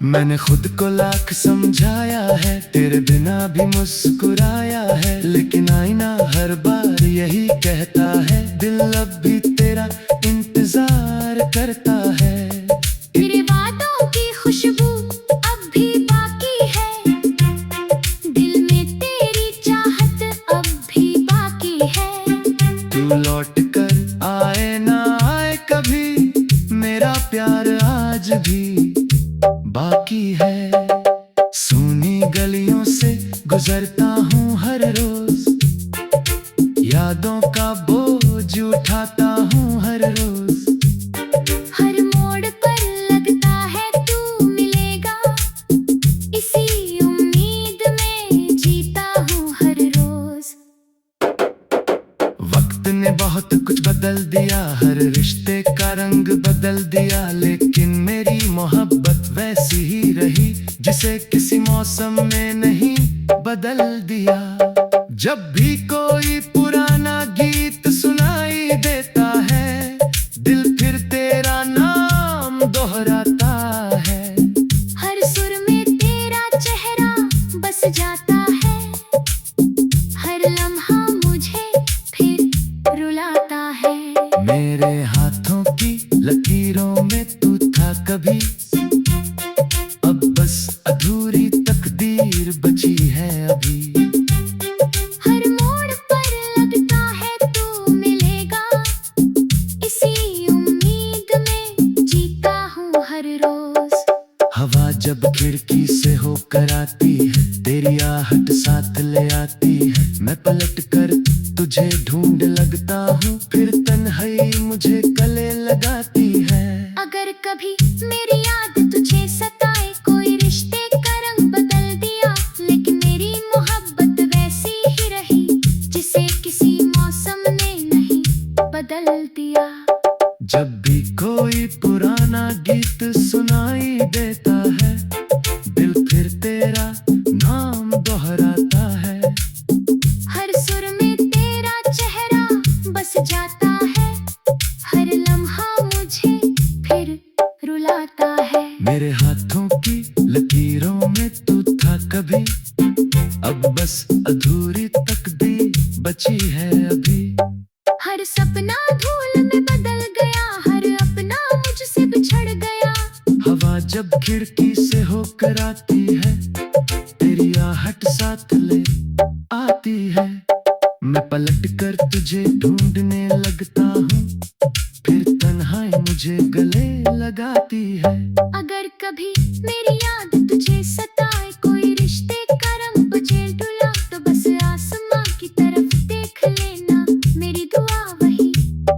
[SPEAKER 1] मैंने खुद को लाख समझाया है, तेरे बिना भी मुस्कुराया है, लेकिन आईना हर बार यही कहता है, दिल अब भी तेरा इंतजार करता है।
[SPEAKER 2] तेरे वादों की खुशबू अब भी बाकी है, दिल में तेरी चाहत अब भी बाकी है।
[SPEAKER 1] तू लौट कर आए ना आए कभी, मेरा प्यार आज भी बाकी है। सूनी गलियों से गुजरता हूँ हर रोज, यादों का बोझ उठाता हूँ हर रोज।
[SPEAKER 2] हर मोड़ पर लगता है तू मिलेगा, इसी उम्मीद में जीता हूँ हर रोज।
[SPEAKER 1] वक्त ने बहुत कुछ बदल दिया, हर रिश्ते का रंग बदल दिया, लेकिन मेरी मोहब्बत वैसी ही रही, जिसे किसी मौसम में नहीं बदल दिया। जब भी कोई पुराना गीत सुनाई देता है, दिल फिर तेरा नाम दोहराता है।
[SPEAKER 2] हर सुर में तेरा चेहरा बस जाता है, हर लम्हा मुझे फिर रुलाता है।
[SPEAKER 1] मेरे हाथों की लकीरों में तू था कभी, अब बस अधूरी तकदीर बची है अभी।
[SPEAKER 2] हर मोड़ पर लगता है तू मिलेगा, इसी उम्मीद में जीता हूँ हर रोज।
[SPEAKER 1] हवा जब खिड़की से होकर आती है, तेरी आहट साथ ले आती है, मैं पलट कर तुझे ढूंढ लगता हूँ, फिर तन्हाई मुझे गले लगाती है।
[SPEAKER 2] अगर कभी मेरी याद तुझे सताए, कोई रिश्ते का रंग बदल दिया, लेकिन मेरी मोहब्बत वैसी ही रही, जिसे किसी मौसम ने नहीं बदल दिया।
[SPEAKER 1] जब भी कोई पुराना गीत सुनाई देता है, दिल फिर तेरा नाम दोहराता है।
[SPEAKER 2] हर सुर में तेरा चेहरा बस जाता है, हर लम्हा मुझे फिर रुलाता है।
[SPEAKER 1] मेरे हाथों की लकीरों में तू था कभी, अब बस अधूरी तकदीर बची है अभी।
[SPEAKER 2] हर सपना धूल में बदल गया, हर अपना मुझसे बिछड़ गया।
[SPEAKER 1] हवा जब खिड़की से होकर आती है, तेरी आहट साथ ले आती है, मैं पलट कर तुझे ढूंढने लगता हूँ, फिर तन्हाई मुझे गले लगाती है।
[SPEAKER 2] अगर कभी मेरी याद तुझे सताए, कोई रिश्ते का रंग बचे डुला, तो बस आसमां की तरफ देख लेना, मेरी दुआ वही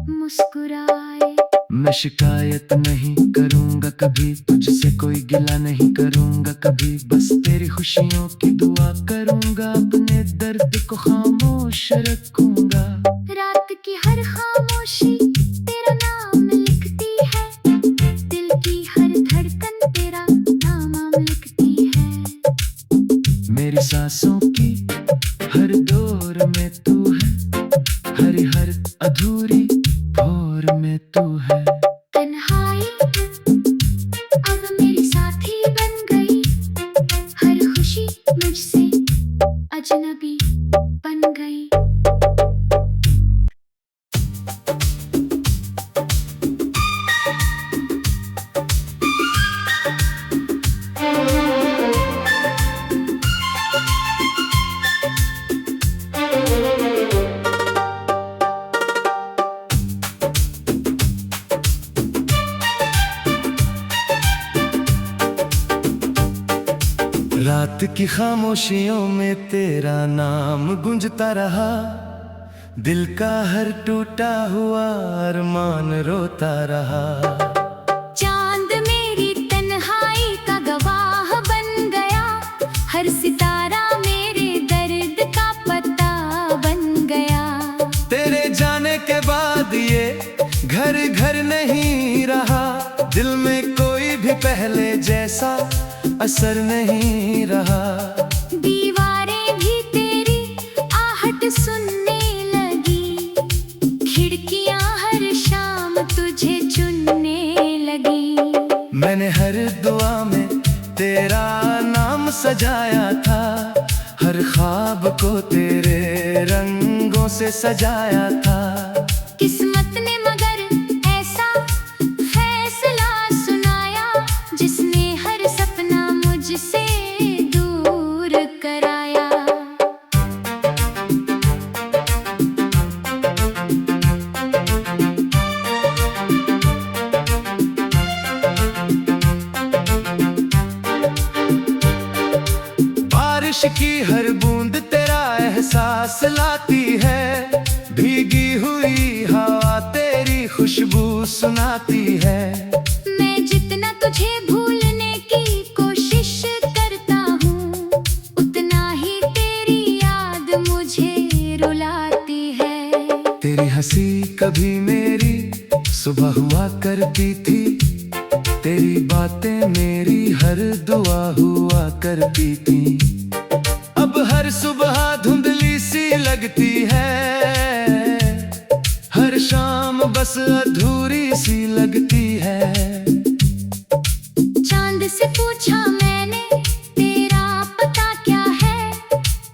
[SPEAKER 2] मुस्कुराए।
[SPEAKER 1] मैं शिकायत नहीं करूँगा कभी, तुझसे कोई गिला नहीं करूँगा कभी, बस तेरी खुशियों की दुआ करूँगा, अपने दर्द को खामोश रखूँगा।
[SPEAKER 2] रात की हर खामोशी तेरा नाम लिखती है, दिल की हर धड़कन तेरा नाम लिखती है।
[SPEAKER 1] मेरी सांसों की हर दौर में तू है, हर अधूरी भोर में तू है।
[SPEAKER 2] तन्हाई अब मेरी साथी बन गई, हर खुशी मुझसे अजनबी बन गई।
[SPEAKER 1] रात की खामोशियों में तेरा नाम गूंजता रहा, दिल का हर टूटा हुआ अरमान रोता रहा।
[SPEAKER 2] चांद मेरी तन्हाई का गवाह बन गया, हर सितारा मेरे दर्द का पता बन गया।
[SPEAKER 1] तेरे पहले जैसा असर नहीं रहा।
[SPEAKER 2] दीवारें भी तेरी आहट सुनने लगी, खिड़कियां हर शाम तुझे चुनने लगी।
[SPEAKER 1] मैंने हर दुआ में तेरा नाम सजाया था, हर ख्वाब को तेरे रंगों से सजाया था।
[SPEAKER 2] किस्मत ने मगर ऐसा फैसला सुनाया, जिसने हर सपना मुझसे दूर कराया।
[SPEAKER 1] बारिश की हर बूंद तेरा एहसास लाती है, भीगी हुई हवा तेरी खुशबू सुनाती है।
[SPEAKER 2] मैं जितना तुझे भूलने की कोशिश करता हूँ, उतना ही तेरी याद मुझे रुलाती है।
[SPEAKER 1] तेरी हंसी कभी मेरी सुबह हुआ करती थी, तेरी बातें मेरी हर दुआ हुआ करती थी। अब हर सुबह धुंधली सी लगती है, हर शाम बस अधूरी सी लगती है।
[SPEAKER 2] चांद से पूछा मैंने तेरा पता क्या है,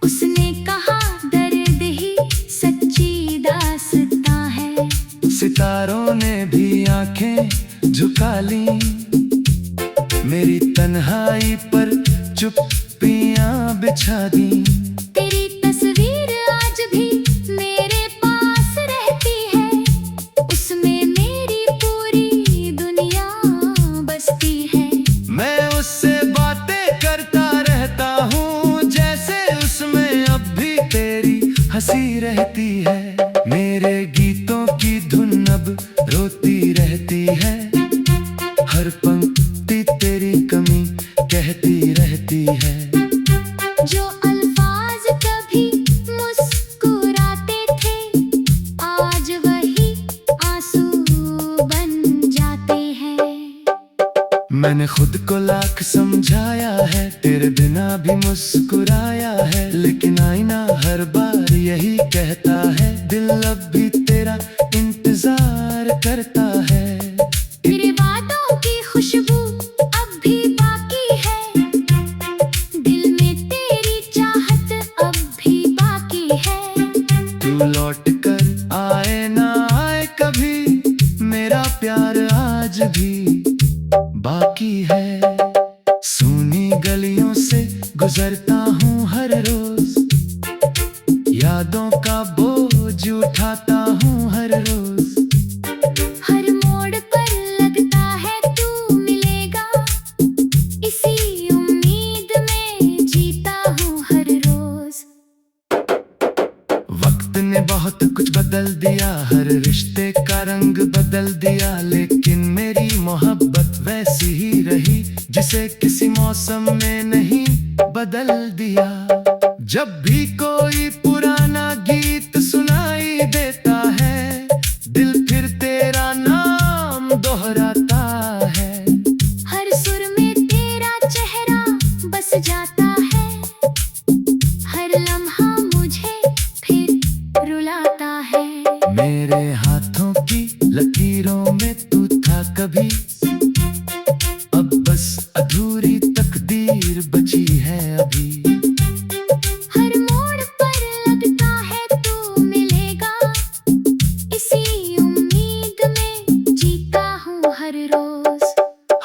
[SPEAKER 2] उसने कहा दर्द ही सच्ची दास्तां है।
[SPEAKER 1] सितारों ने भी आंखें झुका ली, मेरी तन्हाई पर चुप्पियां बिछा दी।
[SPEAKER 2] तेरी तस्वीर आज भी मेरे पास रहती है, उसमें मेरी पूरी दुनिया बसती है।
[SPEAKER 1] मैं उससे बातें करता रहता हूँ, जैसे उसमें अब भी तेरी हंसी रहती है। मेरे गीतों की धुन अब रोती रहती है, हर पंक्ति तेरी कमी कहती रहती है।
[SPEAKER 2] जो अल्फाज कभी मुस्कुराते थे, आज वही आंसू बन जाते हैं।
[SPEAKER 1] मैंने खुद को लाख समझाया है, तेरे बिना भी मुस्कुराया है, लेकिन आईना हर बार यही कहता है, दिल अब भी तेरा इंतजार करता है।
[SPEAKER 2] तेरे वादों की खुशबू अब भी बाकी है, दिल में तेरी चाहत अब भी बाकी है।
[SPEAKER 1] तू लौट कर आए ना आए कभी, मेरा प्यार आज भी बाकी है। सूनी गलियों से गुजरता हूँ हर रोज, यादों का बोझ उठाता हूँ हर रोज।
[SPEAKER 2] हर मोड़ पर लगता है तू मिलेगा, इसी उम्मीद में जीता हूँ हर रोज।
[SPEAKER 1] वक्त ने बहुत कुछ बदल दिया, हर रिश्ते का रंग बदल दिया, लेकिन मेरी मोहब्बत वैसी ही रही, जिसे किसी मौसम में नहीं बदल दिया। जब भी कोई पुराना गीत सुनाई देता है, दिल फिर तेरा नाम दोहराता है।
[SPEAKER 2] हर सुर में तेरा चेहरा बस जाता है, हर लम्हा मुझे फिर रुलाता है।
[SPEAKER 1] मेरे हाथों की लकीरों में तू था कभी, अब बस अधूरी तकदीर बची है अभी।
[SPEAKER 2] हर मोड़ पर लगता है तू मिलेगा, इसी उम्मीद में जीता हूँ हर रोज।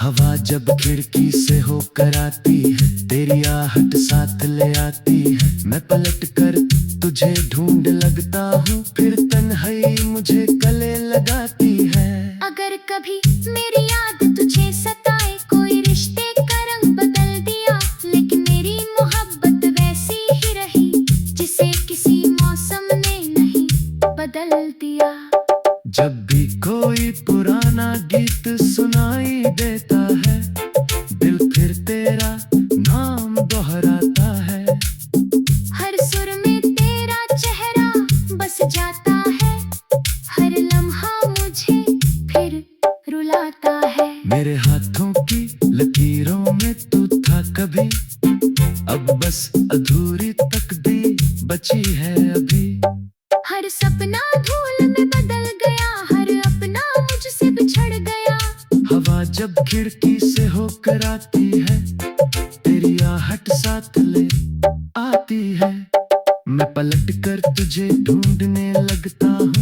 [SPEAKER 1] हवा जब खिड़की से होकर आती है, तेरी आहट साथ ले आती है। मैं पलट कर तुझे ढूंढ लगता हूँ, फिर तन्हाई मुझे गले लगाती है।
[SPEAKER 2] अगर कभी मेरी याद तुझे सताए, कोई रिश्ते का रंग बदल दिया, लेकिन मेरी मोहब्बत वैसी ही रही, जिसे किसी मौसम ने नहीं बदल दिया।
[SPEAKER 1] जब भी कोई पुराना गीत सुनाई देता है, दिल फिर तेरा नाम दोहराता है।
[SPEAKER 2] हर सुर में तेरा चेहरा बस जाता है, हर लम्हा मुझे फिर रुलाता है।
[SPEAKER 1] मेरे हाथों की लकीर खिड़की से होकर आती है, तेरी आहट साथ ले आती है। मैं पलट कर तुझे ढूंढने लगता हूँ,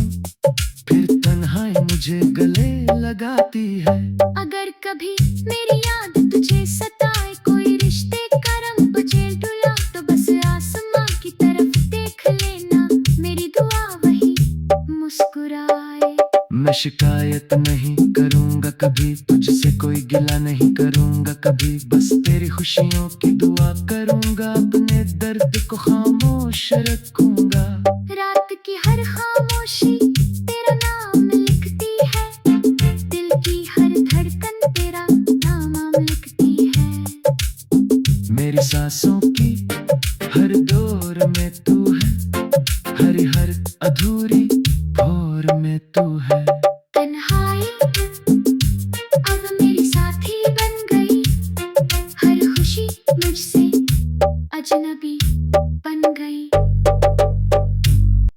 [SPEAKER 1] फिर तन्हाई मुझे गले लगाती है।
[SPEAKER 2] अगर कभी मेरी याद तुझे सताए, कोई रिश्ते का रंग बचेल डुला, तो बस आसमां की तरफ देख लेना, मेरी दुआ वही मुस्कुराए।
[SPEAKER 1] मैं शिकायत नहीं करूंगा कभी, तुझसे कोई गिला नहीं करूंगा कभी, बस तेरी खुशियों की दुआ करूंगा, अपने दर्द को खामोश रखूंगा।